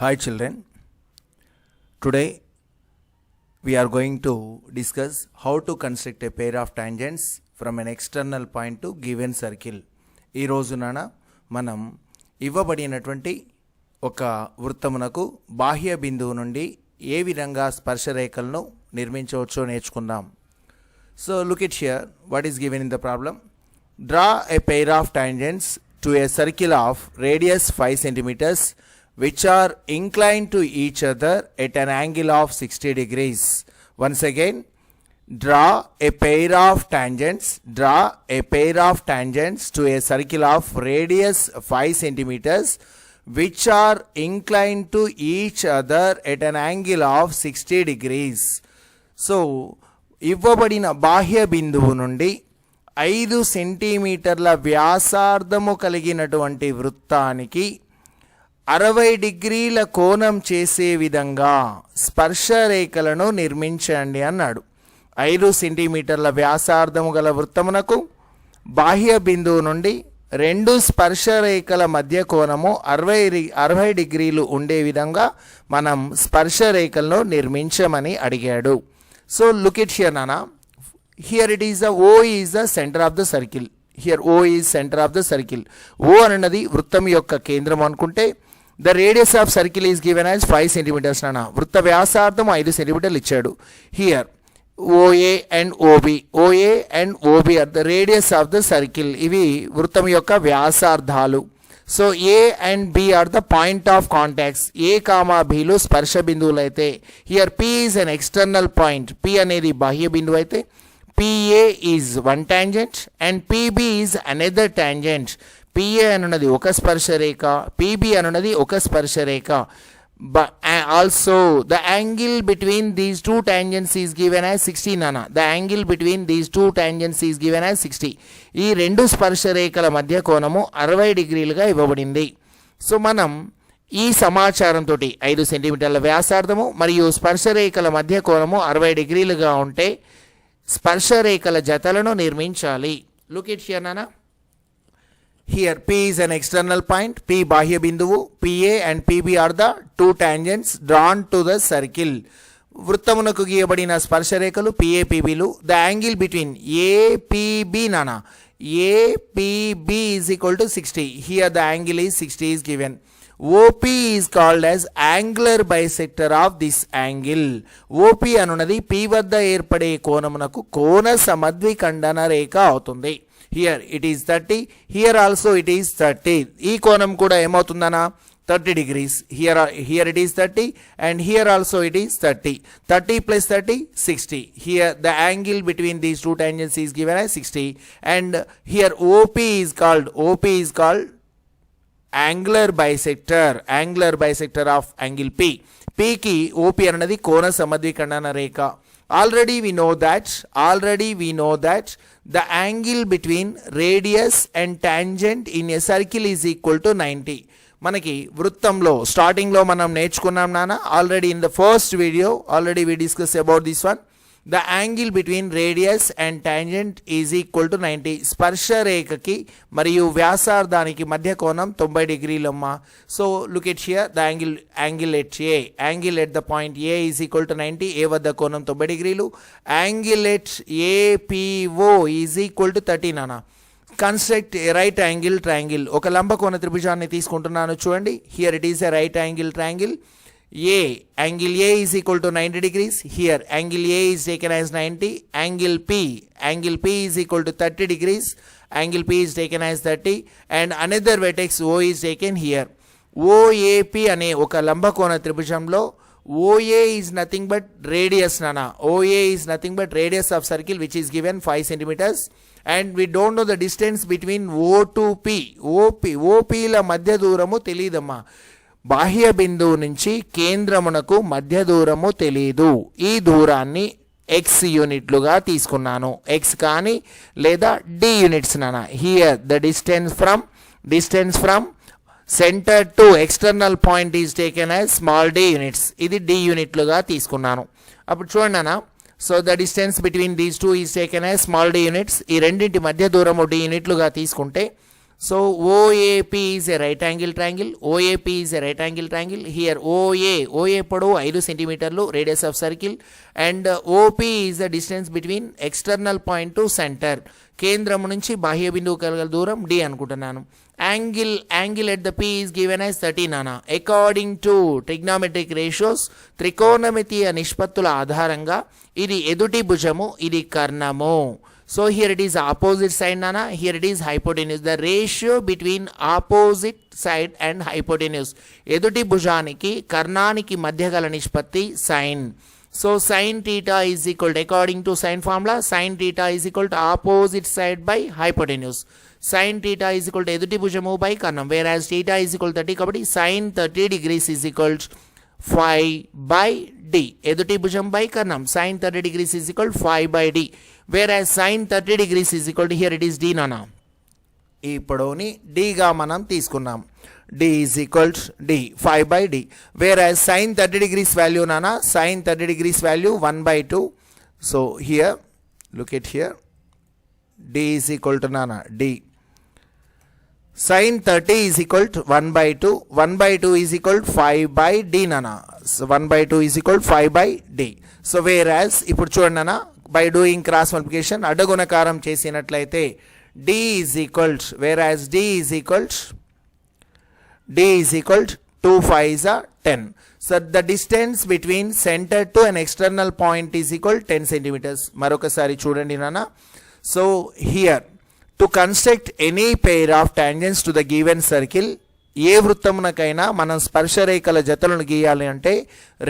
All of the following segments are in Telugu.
Hi children, today we are going to discuss how to construct a pair of tangents from an external point to given circle. ఈ రోజున మనం ఇవ్వబడినటువంటి ఒక వృత్తమునకు బాహ్య బిందువు నుండి ఏ విధంగా స్పర్శరేఖలను నిర్మించవచ్చో నేర్చుకుందాం. So look at here, what is given in the problem. Draw a pair of tangents to a circle of radius 5 centimeters which are inclined to each other at an angle of 60 degrees. Once again, draw a pair of tangents to a circle of radius 5 centimeters which are inclined to each other at an angle of 60 degrees. So, ఇవ్వబడిన బాహ్య బిందువు నుండి 5 సెంటీమీటర్ల వ్యాసార్థము కలిగినటువంటి వృత్తానికి 60 డిగ్రీల కోణం చేసే విధంగా స్పర్శరేఖలను నిర్మించండి అన్నాడు. 5 సెంటీమీటర్ల వ్యాసార్థము గల వృత్తమునకు బాహ్య బిందువు నుండి 2 స్పర్శరేఖల మధ్య కోణము 60 డిగ్రీలు ఉండే విధంగా మనం స్పర్శరేఖలను నిర్మించమని అడిగాడు. So look at here Nana, here it is the O is the center of the circle. Here O is center of the circle. O అన్నది వృత్తం యొక్క కేంద్రం అనుకుంటే the radius of circle is given as 5 centimeters Nana. వృత్త వ్యాసార్థం 5 సెంటీమీటర్లు ఇచ్చాడు. Here OA and OB are the radius of the circle. ఇవి వృత్తం యొక్క వ్యాసార్థాలు. So A and B are the point of contacts. A comma బిలు స్పర్శ బిందువులు అయితే here P is an external point. P అనేది బాహ్య బిందువు అయితే PA is one tangent and PB is another tangent. PA అనున్నది ఒక స్పర్శరేఖ, పిబి అనున్నది ఒక స్పర్శరేఖ. Also the angle between these two tangents is given as 60 Nana. The angle between these two tangents is given as 60. ఈ రెండు స్పర్శరేఖల మధ్య కోణము 60 డిగ్రీలుగా ఇవ్వబడింది. సో మనం ఈ సమాచారంతో 5 సెంటీమీటర్ల వ్యాసార్థము మరియు స్పర్శరేఖల మధ్య కోణము 60 డిగ్రీలుగా ఉంటే స్పర్శరేఖల జతలను నిర్మించాలి. లుక్ ఇట్ హియర్ నానా. Here P is an external point, P బాహ్య బిందువు, PA and PB are the two tangents drawn to the circle. వృత్తమునకు గీయబడిన స్పర్శరేఖలు PA PBలు. The angle between APB Nana, APB is equal to 60. Here the angle is 60 is given. OP is called as angular bisector of this angle. OP అనున్నది P వద్ద ఏర్పడే కోణమునకు కోణ సమద్విఖండన రేఖ అవుతుంది. Here it is 30, here also it is 30. ఈ కోణం కూడా ఏమవుతుందనా 30 degrees. Here it is 30 and here also it is 30. 30 plus 30 60. Here the angle between these two tangents is given as 60 and here OP is called angular bisector of angle P. P కి OP అన్నది కోణ సమద్విఖండన రేఖ. Already we know that the angle between radius and tangent in a circle is equal to 90. మనకి వృత్తంలో స్టార్టింగ్లో మనం నేర్చుకున్నాం నాన్న. Already in the first video already we discuss about this one. The angle between radius and tangent is equal to 90. స్పర్శ రేఖకి మరియు వ్యాసార్థానికి మధ్య కోణం 90 డిగ్రీలమ్మా. So look at here the angle at the point A is equal to 90. A వద్ద కోణం 90 డిగ్రీలు. Angle at APO is equal to 30 నానా. Construct a right angle triangle. ఒక లంబకోణ త్రిభుజాన్ని తీసుకుంటున్నాను చూడండి. Here it is a right angle triangle. Angle A is equal to 90 degrees. Here angle A is taken as 90. Angle P is equal to 30 degrees. Angle P is taken as 30 and another vertex O is taken here. OAP అనే ఒక లంబకోణ త్రిభుజంలో OA is nothing but radius nana. OA is nothing but radius of circle which is given 5 centimeters and we don't know the distance between O to P. OP ల మధ్య దూరము తెలియదమ్మా. బాహ్య బిందువు నుంచి కేంద్రమునకు మధ్య దూరము తెలియదు. ఈ దూరాన్ని x యూనిట్లుగా తీసుకున్నాను. x కానీ లేదా d యూనిట్స్ నానా. Here the distance from centre to external point is taken as small d units. ఇది d యూనిట్లుగా తీసుకున్నాను. అప్పుడు చూడండి నానా. So the distance between these two is taken as small d units. ఈ రెండింటి మధ్య దూరము d యూనిట్లుగా తీసుకుంటే So OAP is a right angle triangle. OAP is a right angle triangle. Here OA పొడవు 5 సెంటీమీటర్లు, radius of circle, and OP is the distance between external point to center. కేంద్రం నుంచి బాహ్య బిందువు కలగల దూరం d అనుకుంటున్నాను. Angle at the P is given as 30 nana. According to trigonometric ratios, త్రికోణమితీయ నిష్పత్తుల ఆధారంగా ఇది ఎదుటి భుజము, ఇది కర్ణము. So here it is opposite side nana, here it is hypotenuse. The ratio between opposite side and hypotenuse, ఎదుటి భుజానికి కర్ణానికి మధ్య గల నిష్పత్తి sin. So sin theta is equal to, according to sin formula, sin theta is equal to opposite side by hypotenuse. Sin theta is equal to ఎదుటి భుజము by Karanam, whereas theta is equal to 30 కాబట్టి sin 30 degrees is equal to 5 by d. ఎదుటి భుజం by Karanam, sin 30 degrees is equal to 5 by d, whereas sin 30 degrees is equal to, here it is d nana. ఈ పొడవుని d గా మనం తీసుకున్నాం. d is equal to d, 5 by d, whereas sin 30 degrees value nana, sin 30 degrees value 1 by 2. So here, look at here, d is equal to nana, d. Sin 30 is equal to 1 by 2, 1 by 2 is equal to 5 by d nana. So 1 by 2 is equal to 5 by d. So whereas, ఇప్పుడు చూడండి nana, by doing cross multiplication, అడ్డగుణకారం చేసినట్లయితే d is equal to, whereas d is equal to 2 5s are 10. So the distance between center to an external point is equal to 10 centimeters. మరొకసారి చూడండి నాన్న. So here, to construct any pair of tangents to the given circle, ఏ వృత్తమునకైనా మనం స్పర్శరేఖల జతలను గీయాలి అంటే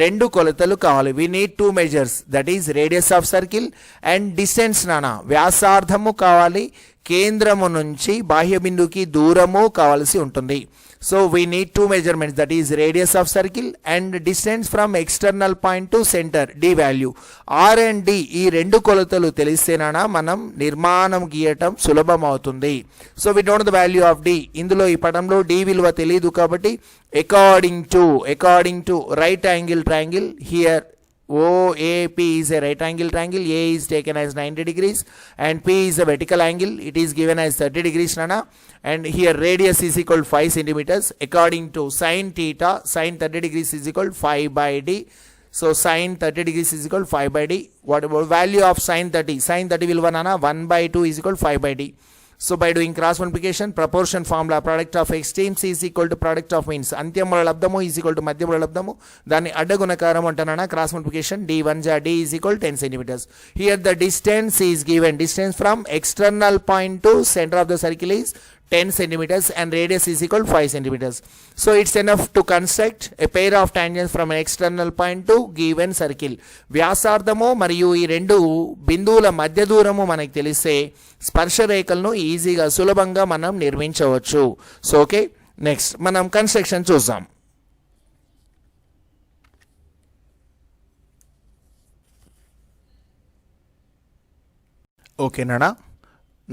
రెండు కొలతలు కావాలి. we need two measures, that is radius of circle and distance నానా, వ్యాసార్థము కావాలి, కేంద్రము నుంచి బాహ్య బిందువుకి దూరము కావాల్సి ఉంటుంది. So we need two measurements, that is radius of circle and distance from external point to center, d value. R and d ఈ రెండు కొలతలు తెలిస్తేనా మనం నిర్మాణం గీయటం సులభం అవుతుంది. So we don't know the value of d. ఇందులో ఈ పటంలో d విలువ తెలియదు కాబట్టి according to right angle triangle, here OAP is a right angle triangle, A is taken as 90 degrees and P is a vertical angle, it is given as 30 degrees nana, and here radius is equal to 5 centimeters. According to sin theta, sin 30 degrees is equal to 5 by d. So sin 30 degrees is equal to 5 by d. What about value of sin 30? Sin 30 will 1 1 by 2 is equal to 5 by d. So by doing cross multiplication, proportion formula, product of extremes is equal to product of means. అంత్యముల లబ్ధము is equal to మధ్యముల లబ్ధము, దాన్ని అడ్డగుణకారం అంటానా cross multiplication. d 1 ja d is equal to 10 centimeters. Here the distance is given, distance from external point to center of the circle is 10 centimeters and radius is equal to 5 centimeters. So it's enough to construct a pair of tangents from an external point to given circle. వ్యాసార్థము మరియు ఈ రెండు బిందువుల మధ్య దూరము మనకు తెలిస్తే స్పర్శరేఖలను ఈజీగా సులభంగా మనం నిర్మించవచ్చు. సో ఓకే, నెక్స్ట్ మనం కన్స్ట్రక్షన్ చూద్దాం. ఓకే నానా,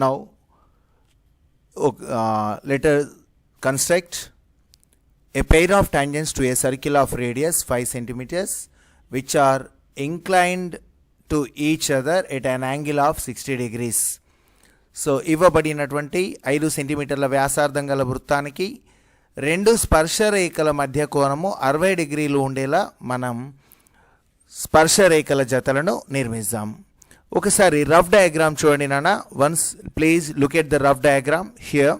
now let us construct a pair of tangents to a circle of radius 5 centimeters which are inclined to each other at an angle of 60 degrees. So ఇవ్వబడినటువంటి 5 సెంటీమీటర్ల వ్యాసార్థం గల వృత్తానికి రెండు స్పర్శరేఖల మధ్య కోణము 60 డిగ్రీలు ఉండేలా మనం స్పర్శరేఖల జతలను నిర్మిద్దాం. ఒకసారి రఫ్ డయాగ్రామ్ చూడండి నాన్న. Once please look at the rough diagram here.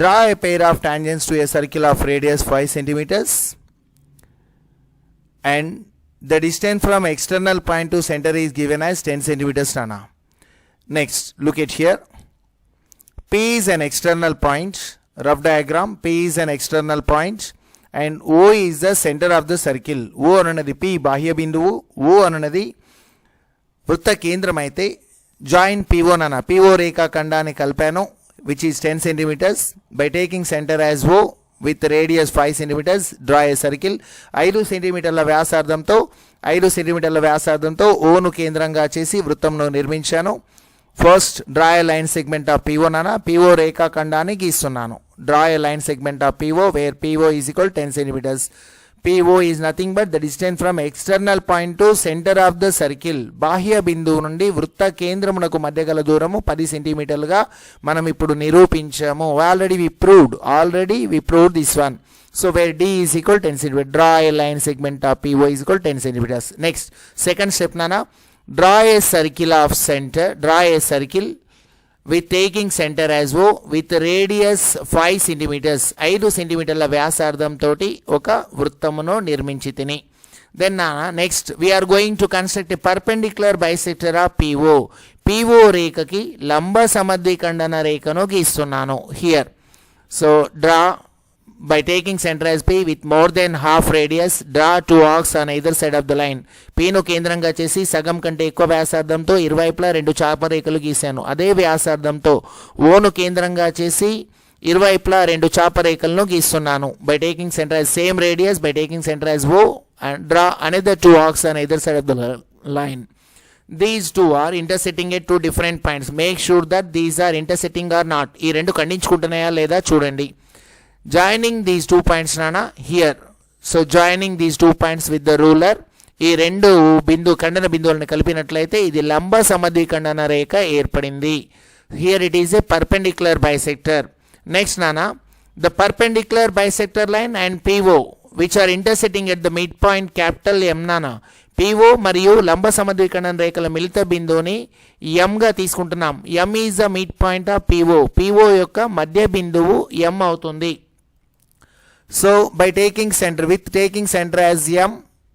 Draw A pair of tangents to a circle of radius 5 centimeters and the distance from external point to center is given as 10 centimeters nana. Next, look at here. P is an external point. Rough diagram, P is an external point and O is the center of the circle. O అనున్నది P బాహ్య బిందువు, O అనున్నది వృత్త కేంద్రం అయితే జాయిన్ PO నన్న PO రేఖాఖండాన్ని కలిపాను which is 10 centimeters. By taking center as O with radius 5 centimeters, draw a circle. 5 సెంటీమీటర్ల వ్యాసార్థంతో 5 సెంటీమీటర్ల వ్యాసార్థంతో ఓను కేంద్రంగా చేసి వృత్తంను నిర్మించాను. First draw a line segment of PO నన్న PO రేఖాఖండాన్ని గీస్తున్నాను. Draw a line segment of PO where PO is equal 10 centimetres. PO is nothing but the distance from external point to center of the circle. బాహ్య బిందువు నుండి వృత్త కేంద్రమునకు మధ్య గల దూరము 10 సెంటీమీటర్లుగా మనం ఇప్పుడు నిరూపించాము. Already we proved this one. So where D is equal 10 centimeters, draw a line segment of PO is equal 10 centimeters. Next, second step nana, draw a circle of center, draw a circle with taking center as O with radius 5 centimeters, 5 సెంటీమీటర్ల వ్యాసార్థం తోటి ఒక వృత్తమును నిర్మించితిని. Then next we are going to construct a perpendicular bisector of PO. PO రేఖకి లంబ సమద్విఖండన రేఖను గీస్తున్నాను. Here, so draw by taking center as P with more than half radius, draw two arcs on either side of the line. P ను కేంద్రంగా చేసి సగం కంటే ఎక్కువ వ్యాసార్థంతో ఇరువైపులా రెండు చాప రేఖలు గీశాను. అదే వ్యాసార్థంతో O ను కేంద్రంగా చేసి ఇరువైపులా రెండు చాప రేఖలను గీస్తున్నాను. By taking center as same radius, by taking center as O and draw another two arcs on either side of the line. These two are intersecting at two different points. Make sure that these are intersecting or not. ఈ రెండు ఖండించుకుంటున్నాయా లేదా చూడండి. Joining these two points nana here. So joining these two points with the ruler, ఈ రెండు ఖండన బిందువులను కలిపినట్లయితే ఇది లంబ సమద్విఖండన రేఖ ఏర్పడింది. Here it is a perpendicular bisector. Next nana, the perpendicular bisector line and PO which are intersecting at the midpoint capital M nana. PO మరియు లంబ సమద్విఖండన రేఖల మిలిత బిందువుని M గా తీసుకుంటున్నాం. M is the midpoint of PO. PO యొక్క మధ్య బిందువు M అవుతుంది. So by taking center as M,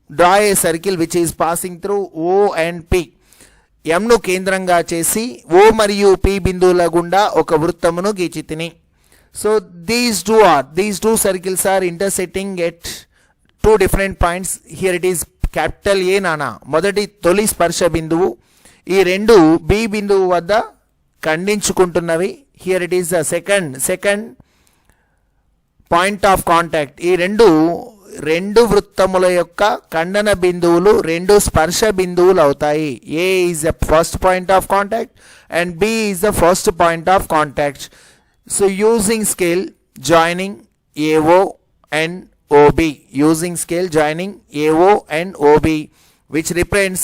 draw a circle which is passing through O and P. M ను కేంద్రంగా చేసి O మరియు P బిందువుల గుండా ఒక వృత్తమును గీచితిని. So these two circles are intersecting at two different points. Here it is capital A నానా, మొదటి తొలి స్పర్శ బిందువు. ఈ రెండు B బిందువు వద్ద ఖండించుకుంటున్నవి. Here it is the second point of contact. ఈ రెండు వృత్తముల యొక్క ఖండన బిందువులు రెండు స్పర్శ బిందువులు అవుతాయి. A is the first point of contact and B is the first point of contact. So using scale joining AO and OB, which represents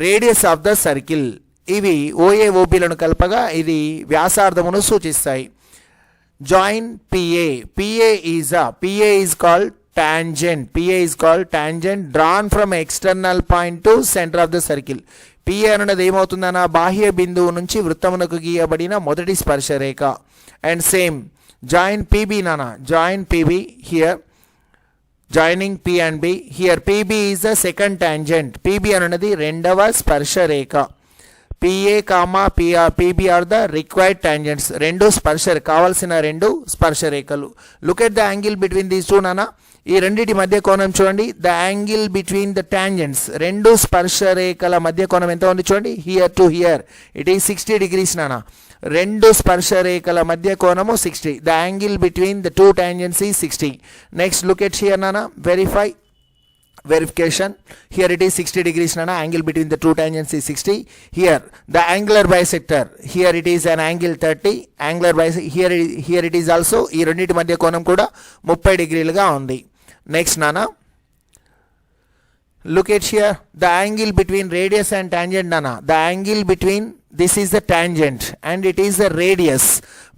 radius of the circle. ఇవి OA OB లను కలపగా ఇది వ్యాసార్థమును సూచిస్తాయి. Join PA. PA is called tangent. Drawn from external point to center of the circle. PA అన్నది ఏమవుతుందన్న బాహ్య బిందువు నుంచి వృత్తమునకు గీయబడిన మొదటి స్పర్శ రేఖ. And same join PB nana. Join PB here. Joining P and B. Here PB is the second tangent. PB అన్నది రెండవ స్పర్శ రేఖ. PA, PB are the required tangents. రెండు కావాల్సిన రెండు స్పర్శ రేఖలు. Look at the angle between these two nana. ఈ రెండిటి మధ్య కోణం చూడండి. The angle between the tangents, రెండు స్పర్శ రేఖల మధ్య కోణం ఎంత ఉంది చూడండి. Here to here it is 60 degrees nana. రెండు స్పర్శ రేఖల మధ్య కోణము 60. The angle between the two tangents is 60. Next look at here nana. Verification. Here it is 60 degrees nana. Angle between the two tangents is 60. Here the angular bisector, here it is an angle 30. Angular bisector here it is also ఈ రెండింటి మధ్య కోణం కూడా 30 డిగ్రీలుగా ఉంది. Next nana, look at here the angle between radius and tangent nana. The angle between this is the tangent and it is the radius.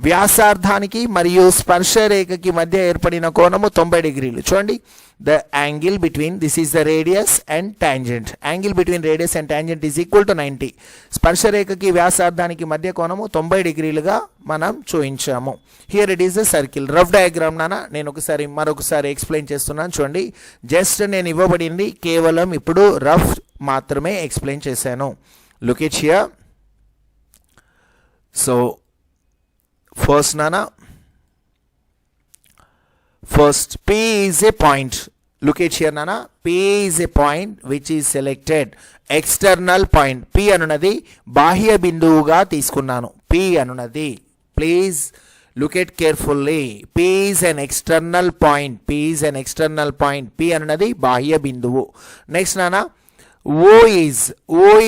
వ్యాసార్థానికి మరియు స్పర్శ రేఖకి మధ్య ఏర్పడిన కోణము 90 డిగ్రీలు. చూడండి, the angle between this is the radius and tangent. Angle between radius and tangent is equal to 90. స్పర్శ రేఖకి వ్యాసార్థానికి మధ్య కోణము 90 డిగ్రీలుగా మనం చూపించాము. Here it is a circle. Rough diagram నానా నేను మరొకసారి ఎక్స్ప్లెయిన్ చేస్తున్నాను చూడండి. జస్ట్ నేను ఇవ్వబడింది కేవలం ఇప్పుడు రఫ్ మాత్రమే ఎక్స్ప్లెయిన్ చేశాను. Look at here. So first nana, first P is a point. Look at here nana. P is a point which is selected. External point. P అనునది బాహ్య బిందువుగా తీసుకున్నాను. P అనునది, please look at carefully. P is an external point. P అనునది బాహ్య బిందువు. Next nana, O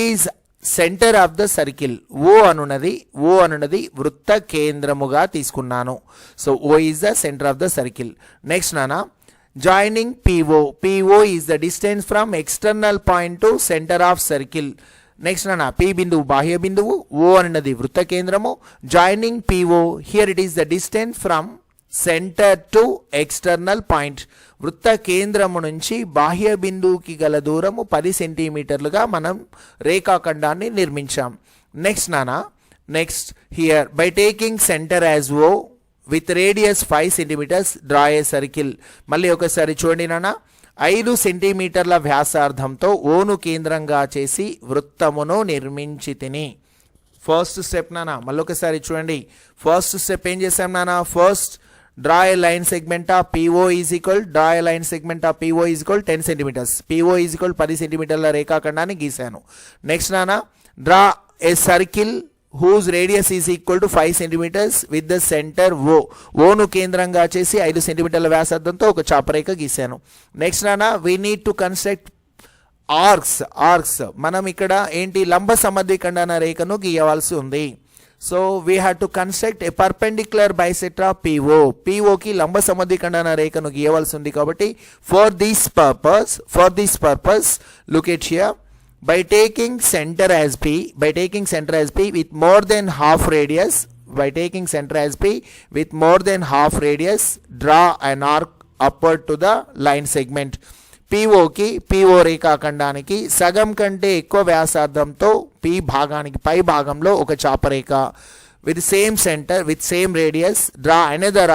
is centre of the circle. O అనున్నది వృత్త కేంద్రముగా తీసుకున్నాను. So O is the centre of the circle. Next నానా, joining PO is the distance from external point to center of circle. Next నాన్న P బిందువు బాహ్య బిందువు, O అన్నది వృత్త కేంద్రము. Joining PO, here it is the distance from centre to external point. వృత్త కేంద్రము నుంచి బాహ్య బిందువుకి గల దూరము 10 సెంటీమీటర్లుగా మనం రేఖాఖండాన్ని నిర్మించాం. నెక్స్ట్ నాన్న, next here by taking centre as O with radius 5 centimetres draw a circle. మళ్ళీ ఒకసారి చూడండి నాన్న, 5 సెంటీమీటర్ల వ్యాసార్థంతో ఓను కేంద్రంగా చేసి వృత్తమును నిర్మించి తిని. ఫస్ట్ స్టెప్ నాన్న, మళ్ళీ ఒకసారి చూడండి. ఫస్ట్ స్టెప్ ఏం చేసాం నాన్న, first draw a line segment of PO is equal, draw a line segment of PO is equal 10 centimetres. PO is equal 10 సెంటీమీటర్ల రేఖాఖండాన్ని గీశాను. నెక్స్ట్ నాన్న, draw a circle whose radius is equal to 5 centimeters with the center O. Own కేంద్రంగా చేసి 5 సెంటీమీటర్ల వ్యాసార్థంతో ఒక చాపరేఖ గీశాను. నెక్స్ట్ నాన్న, we need to construct arcs. మనం ఇక్కడ ఏంటి, లంబ సమద్విఖండన రేఖను గీయవలసి ఉంది. So we have to construct a perpendicular bisector of POకి లంబ సమద్విఖండన రేఖను గీయవలసి ఉంది. కాబట్టి for this purpose look at here. By taking center as P with more than half radius, draw an arc upward to the line segment. PO రేఖాఖండానికి సగం కంటే ఎక్కువ వ్యాసార్థంతో P భాగానికి పై భాగంలో ఒక చాపరేఖ with same center with same radius, draw another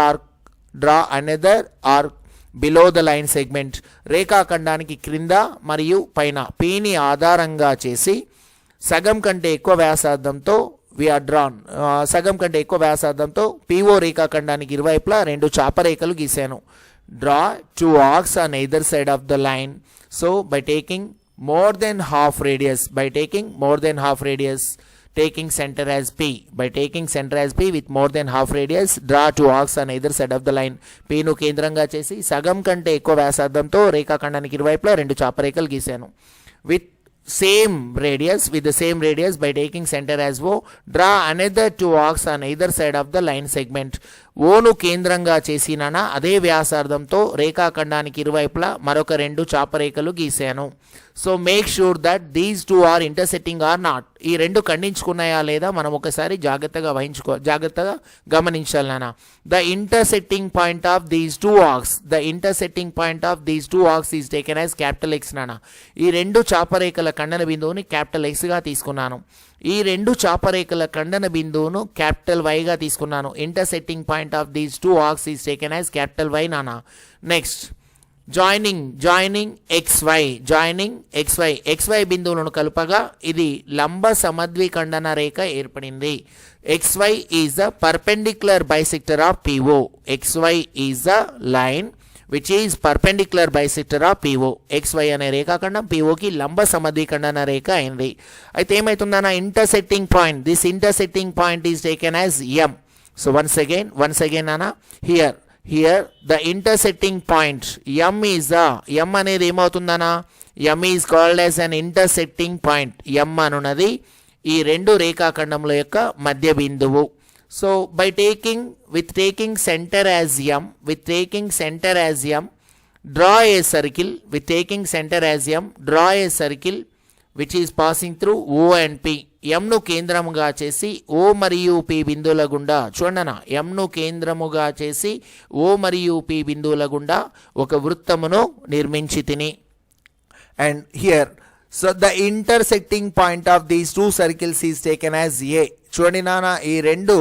arc below the line segment. రేఖాఖండానికి క్రింద మరియు పైన Pని ఆధారంగా చేసి సగం కంటే ఎక్కువ వ్యాసార్థంతో సగం కంటే ఎక్కువ వ్యాసార్థంతో PO రేఖాఖండానికి ఇరువైపులా 2 చాపరేఖలు గీశాను. Draw 2 arcs on either side of the line. So by taking more than half radius, taking center as P with more than half radius, draw 2 arcs on either side of the line. P ను కేంద్రంగా చేసి సగం కంటే ఎక్కువ వ్యాసార్థంతో రేఖాఖండానికి ఇరువైపులా 2 చాపరేఖలు గీశాను. with the same radius by taking center as O, draw another 2 arcs on either side of the line segment. Own కేంద్రంగా చేసినా అదే వ్యాసార్థంతో రేఖాఖండానికి ఇరువైపులా మరొక 2 చాపరేఖలు గీశాను. So make sure that these 2 are intersecting or not. ఈ 2 ఖండించుకున్నాయా లేదా మనం ఒకసారి జాగ్రత్తగా గమనించాలి నాన్న. The intersecting point of these 2 arcs is taken as capital X నాన్న. ఈ 2 చాపరేఖల ఖండన బిందువుని క్యాపిటల్ X గా తీసుకున్నాను. ఈ 2 చాపరేఖల ఖండన బిందువును క్యాపిటల్ Y గా తీసుకున్నాను. Intersecting point of these 2 arcs is taken as capital Y నాన్న. నెక్స్ట్ జాయినింగ్ XY బిందువులను కలుపగా ఇది లంబ సమద్విఖండన రేఖ ఏర్పడింది. XY is the perpendicular bisector of PO. XY is the line which is perpendicular bisector of PO. XY అనే రేఖాఖండం POకి లంబ సమద్విఖండన రేఖ అయింది. అయితే ఏమవుతుందన్న, intersecting point, this intersecting point is taken as M. So once again అన్న, here the intersecting point M అనేది ఏమవుతుందనా, M is called as an intersecting point. M అనున్నది ఈ 2 రేఖాఖండముల యొక్క మధ్య బిందువు. So by taking centre as M, draw a circle which is passing through O and P. ఎంను కేంద్రముగా చేసి O మరియు P బిందువుల గుండా చూడనా, ఎంను కేంద్రముగా చేసి O మరియు P బిందువుల గుండా ఒక వృత్తమును నిర్మించి తిని. And here so the intersecting point of these 2 circles is taken as A. చూడండి నాన్న, ఈ 2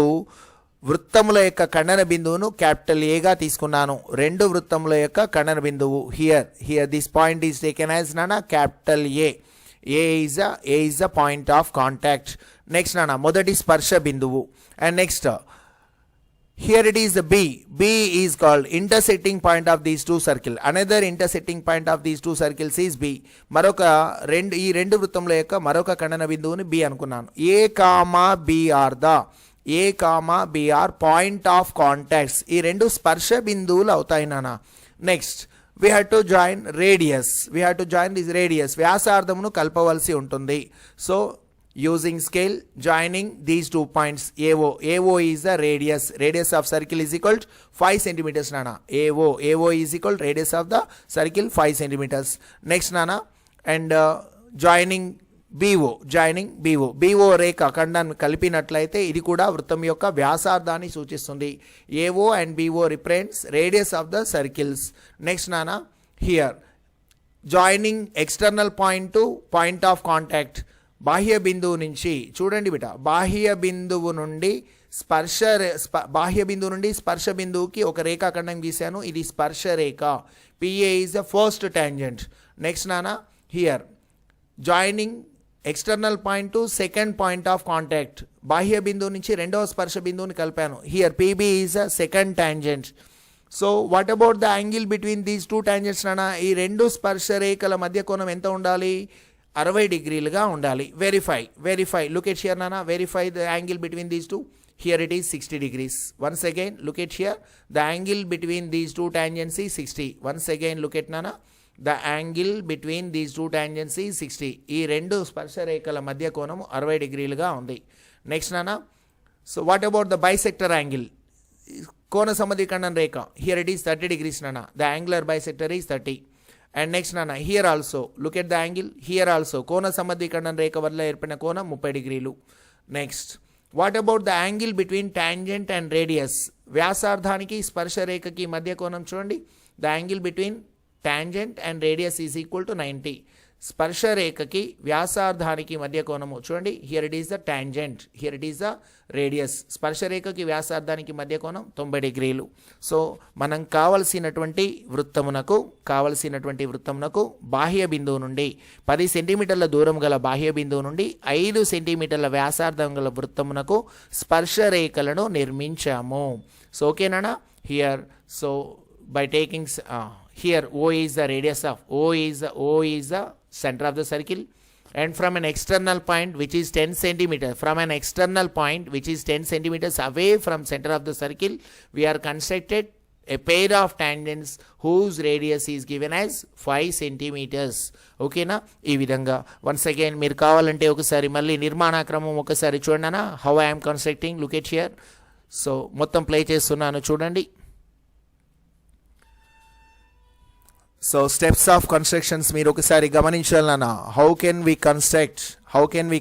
వృత్తముల యొక్క ఖండన బిందువును క్యాపిటల్ A గా తీసుకున్నాను. 2 వృత్తముల యొక్క ఖండన బిందువు here this point is taken as నాన్న capital A. A is the point of contact. Next nana, మొదటి స్పర్శ బిందువు. And next here it is the B is called intersecting point of these 2 circles. Another intersecting point of these 2 circles is B. మరొక ఈ 2 వృత్తముల యొక్క మరొక ఖండన బిందువుని B అనుకున్నాను. A, B are point of contacts. ఈ 2 స్పర్శ బిందువులు అవుతాయి నాన్న. Next we have to join this radius. వ్యాసార్థమును కలపవలసి ఉంటుంది. So using scale joining these 2 points AO. AO is the radius of circle is equal to 5 centimeters nana. AO is equal to radius of the circle 5 centimeters. Next nana, and joining BO రేఖ ఖండాన్ని కలిపినట్లయితే ఇది కూడా వృత్తం యొక్క వ్యాసార్థాన్ని సూచిస్తుంది. AO and BO represents radius of the circles. Next nana, here joining external point to point of contact. బాహ్య బిందువు నుంచి చూడండి బిట, బాహ్య బిందువు నుండి స్పర్శ బిందువుకి ఒక రేఖాఖండం గీశాను. ఇది స్పర్శ రేఖ. PA is the first tangent. Next nana, here joining external point to second point of contact. బాహ్య బిందువు నుంచి రెండవ స్పర్శ బిందువుని కలిపాను. Here PB is a second tangent. So what about the angle between these 2 tangents నానా? ఈ రెండు స్పర్శ రేఖల మధ్య కోణం ఎంత ఉండాలి? 60 డిగ్రీలుగా ఉండాలి. వెరిఫై లుక్ ఎట్ హియర్ నానా, verify the angle between these 2. Here it is 60 degrees. Once again look at here, the angle between these 2 tangents is 60. Once again look at nana, the angle between these 2 tangents is 60. ఈ రెండు స్పర్శ రేఖల మధ్య కోణం 60 డిగ్రీలుగా ఉంది. నెక్స్ట్ నానా, so what about the bisector angle? కోణ సమద్విఖండన రేఖ. Here it is 30 degrees nana, the angular bisector is 30. And next nana, here also look at the angle. Here also కోణ సమద్విఖండన రేఖ వల్ల ఏర్పడిన కోణం 30 డిగ్రీలు. Next what about the angle between tangent and radius? వ్యాసార్థానికి స్పర్శ రేఖకి మధ్య కోణం చూడండి. The angle between tangent and radius is equal to 90. స్పర్శ రేఖకి వ్యాసార్థానికి మధ్య కోణము చూడండి. Here it is the tangent, here it is the radius. స్పర్శ రేఖకి వ్యాసార్థానికి మధ్య కోణం 90 డిగ్రీలు. సో మనం కావలసినటువంటి వృత్తమునకు బాహ్య బిందువు నుండి 10 సెంటీమీటర్ల దూరం గల బాహ్య బిందువు నుండి 5 సెంటీమీటర్ల వ్యాసార్థం గల వృత్తమునకు స్పర్శ రేఖలను నిర్మించాము. సో ఓకేనా? Here so by taking here O is the radius of O is the center of the circle, and from an external point which is 10 centimeters away from center of the circle, we are constructed a pair of tangents whose radius is given as 5 centimeters. ఓకేనా? ఈ విధంగా వన్స్ అగైన్ మీరు కావాలంటే ఒకసారి మళ్ళీ నిర్మాణాక్రమం ఒకసారి చూడండి. How I am constructing, look at here. So మొత్తం ప్లే చేస్తున్నాను చూడండి. సో స్టెప్స్ ఆఫ్ కన్స్ట్రక్షన్స్ మీరు ఒకసారి గమనించాలన్నా. How can we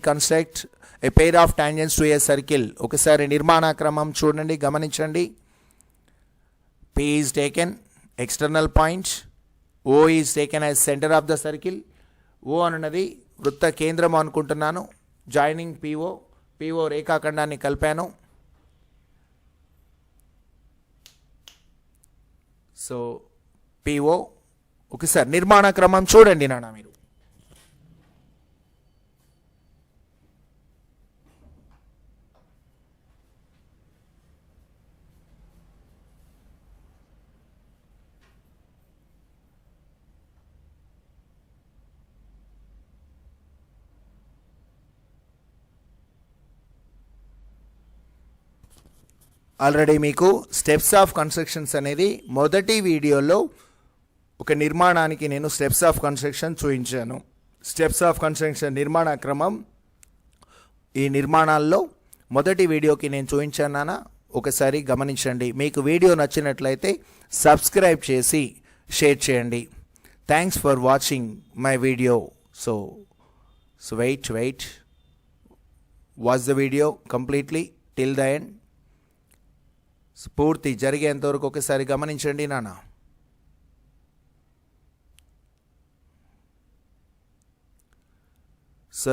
construct a pair of tangents to a circle? ఒకసారి నిర్మాణాక్రమం చూడండి, గమనించండి. P is taken external point, O is taken as center of the circle. O అన్నది వృత్త కేంద్రం అనుకుంటున్నాను. జాయినింగ్ PO రేఖాఖండాన్ని కలిపాను. సో PO ఒకసారి నిర్మాణ క్రమం చూడండి నాన్న మీరు. ఆల్రెడీ మీకు స్టెప్స్ ఆఫ్ కన్స్ట్రక్షన్స్ అనేది మొదటి వీడియోలో ఒక నిర్మాణానికి నేను స్టెప్స్ ఆఫ్ కన్స్ట్రక్షన్ చూపించాను. స్టెప్స్ ఆఫ్ కన్స్ట్రక్షన్ నిర్మాణ క్రమం ఈ నిర్మాణాల్లో మొదటి వీడియోకి నేను చూపించానా, ఒకసారి గమనించండి. మీకు వీడియో నచ్చినట్లయితే సబ్స్క్రైబ్ చేసి షేర్ చేయండి. Thanks for watching my video. So wait watch the video completely till the end. పూర్తి జరిగేంతవరకు ఒకసారి గమనించండి నాన్న. సో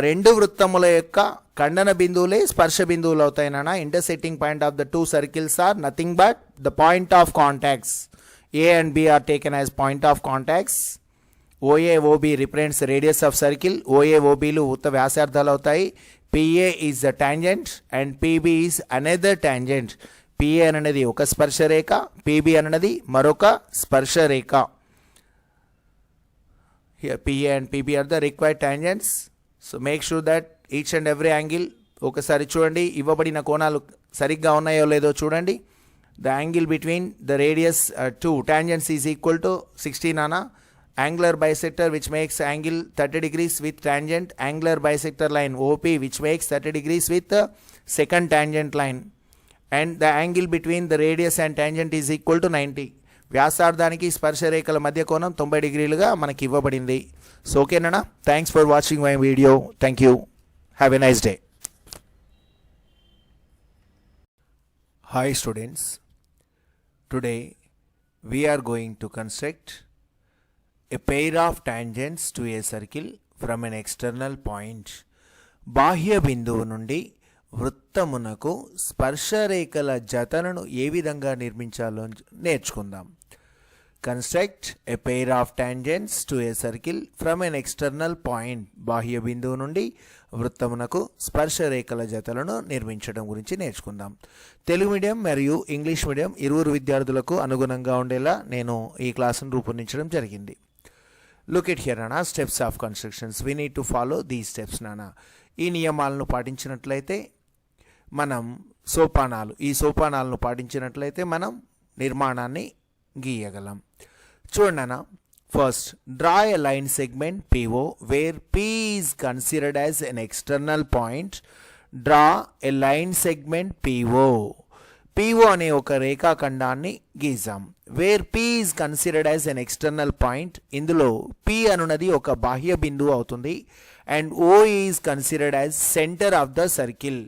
రెండు వృత్తముల యొక్క ఖండన బిందువులే స్పర్శ బిందువులు అవుతాయి నాన్న. Intersecting point of the 2 circles are nothing but the point of contacts. A and B are taken as point of contacts. OA OB represents the radius of circle. OA OB లు వృత్త వ్యాసార్థాలు అవుతాయి. PA is the tangent and PB is another tangent. PA అనేది ఒక స్పర్శ రేఖ, PB అనేది మరొక స్పర్శ రేఖ. Here PA and PB are the required tangents. So make sure that each and every angle ఒకసారి చూడండి. ఇవ్వబడిన కోణాలు సరిగ్గా ఉన్నాయో లేదో చూడండి. The angle between the radius 2 tangents is equal to 60 nana. angular bisector which makes angle 30 degrees with tangent, angular bisector line OP which makes 30 degrees with the second tangent line, and the angle between the radius and tangent is equal to 90. వ్యాసార్థానికి స్పర్శ రేఖల మధ్య కోణం 90 డిగ్రీలుగా మనకి ఇవ్వబడింది. సో ఓకేనా? Thanks for watching my video. Thank you. Have a nice day. Hi students, today we are going to construct a pair of tangents to a circle from an external point. బాహ్య బిందువు నుండి వృత్తమునకు స్పర్శరేఖల జతలను ఏ విధంగా నిర్మించాలో నేర్చుకుందాం. Construct a pair of tangents to a circle from N external point. బాహ్య బిందువు నుండి వృత్తమునకు స్పర్శరేఖల జతలను నిర్మించడం గురించి నేర్చుకుందాం. తెలుగు మీడియం మరియు ఇంగ్లీష్ మీడియం ఇరువురు విద్యార్థులకు అనుగుణంగా ఉండేలా నేను ఈ క్లాసును రూపొందించడం జరిగింది. లుక్ ఎట్ హియర్ నానా, steps of constructions. We need to follow the steps నానా. ఈ నియమాలను పాటించినట్లయితే మనం ఈ సోపానాలను పాటించినట్లయితే మనం నిర్మాణాన్ని గీయగలం. చూడండి అన్న, first draw a line segment PO where P is considered as an external point. Draw a line segment PO అనే ఒక రేఖాఖండాన్ని గీసాం. Where P is considered as an external point. ఇందులో P అనున్నది ఒక బాహ్య బిందువు అవుతుంది. And O is considered as centre of the circle.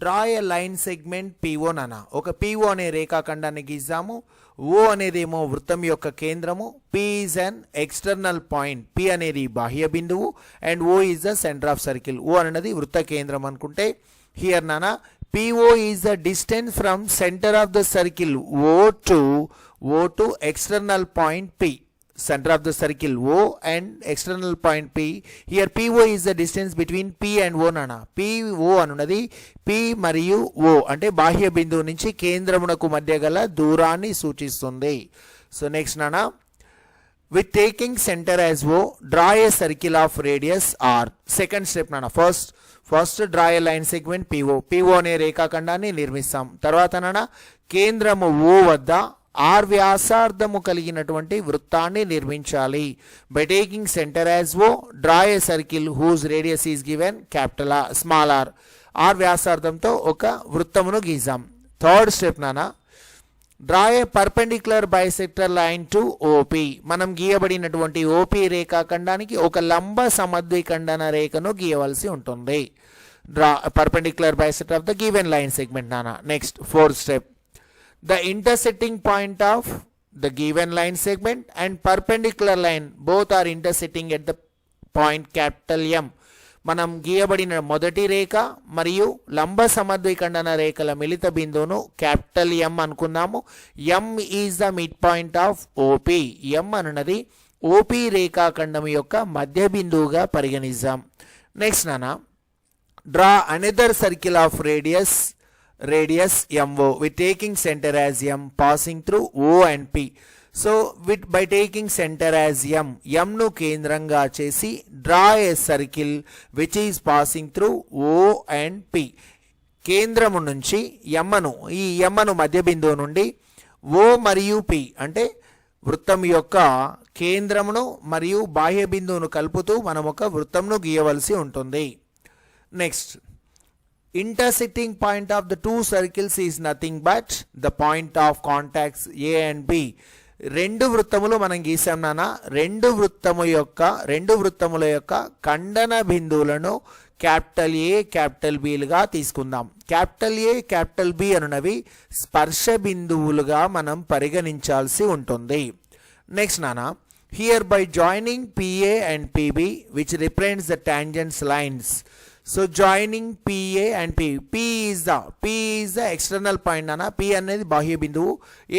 Draw a line segment PO నానా. ఒక PO అనే రేఖాఖండాన్ని గీసాము. O అనేదేమో వృత్తం యొక్క కేంద్రము. P is an external point. P అనేది బాహ్య బిందువు and O is the centre of circle. O అనేది వృత్త కేంద్రం అనుకుంటే హియర్ నానా PO is the distance from centre of the circle O to external point P. Center of the circle O and external point P. Here PO is the distance between P and O nana. PO అనున్నది P మరియు O అంటే బాహ్య బిందువు నుంచి కేంద్రమునకు మధ్య గల దూరాన్ని సూచిస్తుంది. సో నెక్స్ట్ నానా, with taking center as O, draw a circle of radius R. Second step నానా, first draw a line segment PO అనే రేఖాఖండాన్ని నిర్మిస్తాం. తర్వాత నానా కేంద్రము O వద్ద R వ్యాసార్థము కలిగినటువంటి వృత్తాన్ని నిర్మించాలి. By taking centre as O, draw a circle whose radius is given capital R, small r. R వ్యాసార్థంతో ఒక వృత్తమును గీసాం. థర్డ్ స్టెప్ నానా, draw a perpendicular bisector line to OP. మనం గీయబడినటువంటి OP రేఖాఖండానికి ఒక లంబ సమద్విఖండన రేఖను గీయవలసి ఉంటుంది. Draw perpendicular bisector of the given line segment నానా. Next fourth step, the intersecting point of the given line segment and perpendicular line both are intersecting at the point capital M. మనం గీయబడిన మొదటి రేఖ మరియు లంబ సమద్విఖండన రేఖల మిళిత బిందువును క్యాపిటల్ M అనుకుందాము. M is the mid point of OP. M అనున్నది OP రేఖాఖండం యొక్క మధ్య బిందువుగా పరిగణిద్దాం. నెక్స్ట్ నానా, draw another circle of radius MO with taking center as M passing through O and P. So by taking center as M ను కేంద్రంగా చేసి draw a circle which is passing through O and P. కేంద్రము నుంచి ఈ M ను మధ్య బిందువు నుండి O మరియు P అంటే వృత్తం యొక్క కేంద్రమును మరియు బాహ్య బిందువును కలుపుతూ మనం ఒక వృత్తంను గీయవలసి ఉంటుంది. Next, intersecting point of the two circles is nothing but the point of contacts A and B. రెండు వృత్తములు మనం గీసాం నానా. రెండు వృత్తముల యొక్క ఖండన బిందువులను క్యాపిటల్ A క్యాపిటల్ Bలుగా తీసుకుందాం. క్యాపిటల్ A క్యాపిటల్ B అనునవి స్పర్శ బిందువులుగా మనం పరిగణించాల్సి ఉంటుంది. నెక్స్ట్ నానా, here by joining PA and PB which represents the tangents lines. So joining PA and P is the external point nana. P అనేది బాహ్య బిందువు.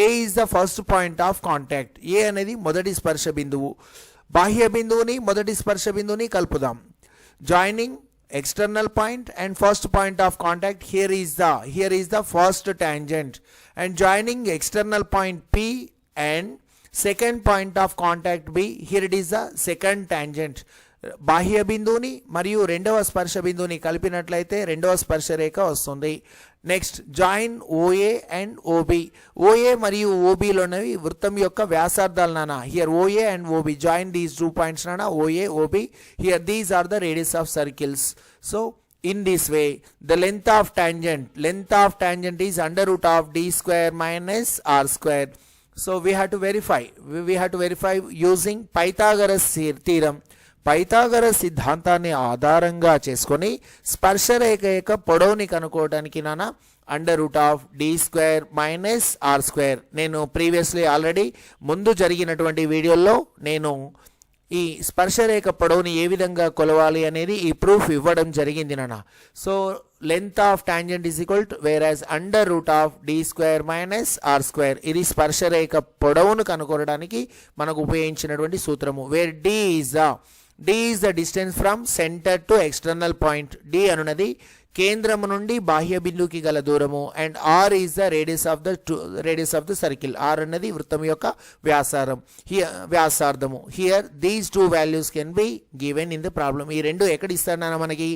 A is the first point of contact. A అనేది మొదటి స్పర్శ బిందువు. బాహ్య బిందువుని మొదటి స్పర్శ బిందువుని కలుపుదాం. Joining external point and first point of contact, here is the first tangent, and joining external point P and second point of contact B, here it is the second tangent. బాహ్య బిందువుని మరియు రెండవ స్పర్శ బిందువుని కలిపినట్లయితే రెండవ స్పర్శ రేఖ వస్తుంది. Next join OA and OB. OA మరియు ఓబిలోనవి వృత్తం యొక్క వ్యాసార్థాలు నానా. Here OA and OB join these 2 points నానా, OA OB. Here these are the radius of circles. So in this way the length of tangent is under root of d square minus r square. So we have to verify using Pythagoras theorem. Pythagoras సిద్ధాంతాన్ని ఆధారంగా చేసుకొని స్పర్శరేఖ యొక్క పొడవుని కనుక్కోవడానికి నానా under root of D square minus R square. నేను ప్రీవియస్లీ ఆల్రెడీ ముందు జరిగినటువంటి వీడియోల్లో నేను ఈ స్పర్శరేఖ పొడవుని ఏ విధంగా కొలవాలి అనేది ఈ ప్రూఫ్ ఇవ్వడం జరిగింది నాన్న. So length of tangent is equal to whereas under root of D square minus R square. ఇది స్పర్శరేఖ పొడవును కనుగొనడానికి మనకు ఉపయోగించినటువంటి సూత్రము. Where D is the distance from centre to external point. D అనున్నది కేంద్రము నుండి బాహ్య బిందువుకి గల దూరము and R is the radius of the circle. R అన్నది వృత్తం యొక్క వ్యాసార్థము. Here these 2 values can be given in the problem. ఈ రెండు ఎక్కడ ఇస్తారన్నా మనకి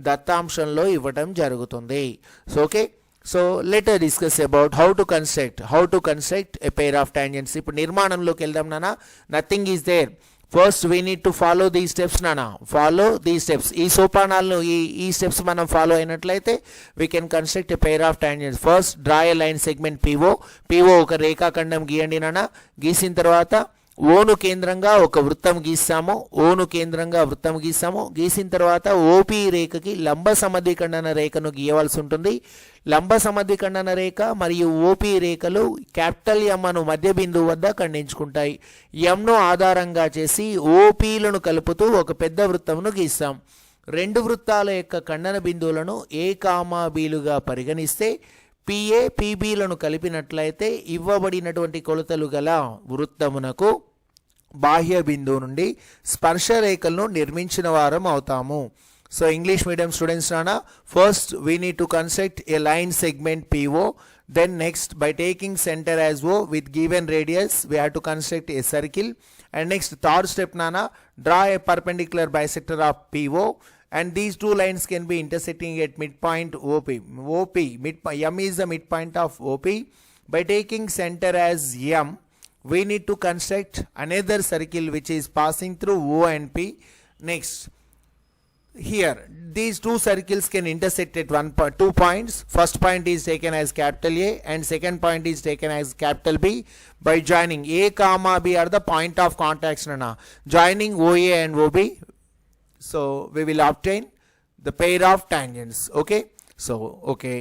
దత్తాంశంలో ఇవ్వటం జరుగుతుంది. So okay, so let us discuss about how to construct a pair of tangents. ఇప్పుడు నిర్మాణంలోకి వెళ్దాం నాన్న. Nothing is there. First we need to follow the steps నానా. ఈ సోపానాలను ఈ స్టెప్స్ మనం ఫాలో అయినట్లయితే we can construct a pair of tangents. First draw a line segment PO ఒక రేఖాఖండం గీయండి నాన్న. గీసిన తర్వాత ఓను కేంద్రంగా ఒక వృత్తం గీస్తాము. గీసిన తర్వాత ఓపి రేఖకి లంబ సమద్విఖండన రేఖను గీయవలసి ఉంటుంది. లంబ సమద్విఖండన రేఖ మరియు ఓపి రేఖలు క్యాపిటల్ ఎం అను మధ్య బిందువు వద్ద ఖండించుకుంటాయి. ఎంను ఆధారంగా చేసి ఓపీలను కలుపుతూ ఒక పెద్ద వృత్తమును గీస్తాం. రెండు వృత్తాల యొక్క ఖండన బిందువులను ఏ కామా బీలుగా పరిగణిస్తే పిఏ పిబిలను కలిపినట్లయితే ఇవ్వబడినటువంటి కొలతలు గల వృత్తమునకు బాహ్య బిందువు నుండి స్పర్శ రేఖలను నిర్మించిన వారం అవుతాము. సో ఇంగ్లీష్ మీడియం స్టూడెంట్స్ నానా, first we need to construct A line segment PO. Then next, by taking center as O with given radius, we have to construct a circle. And next, third step nana, draw a perpendicular bisector of PO. And these 2 lines can be intersecting at midpoint OP. M is the midpoint of OP. By taking center as M, we need to construct another circle which is passing through O and P. Next, here these 2 circles can intersect at 2 points. First point is taken as capital A and second point is taken as capital B. By joining A comma B are the point of contacts nana. Joining OA and OB, so we will obtain the pair of tangents. Okay, so okay.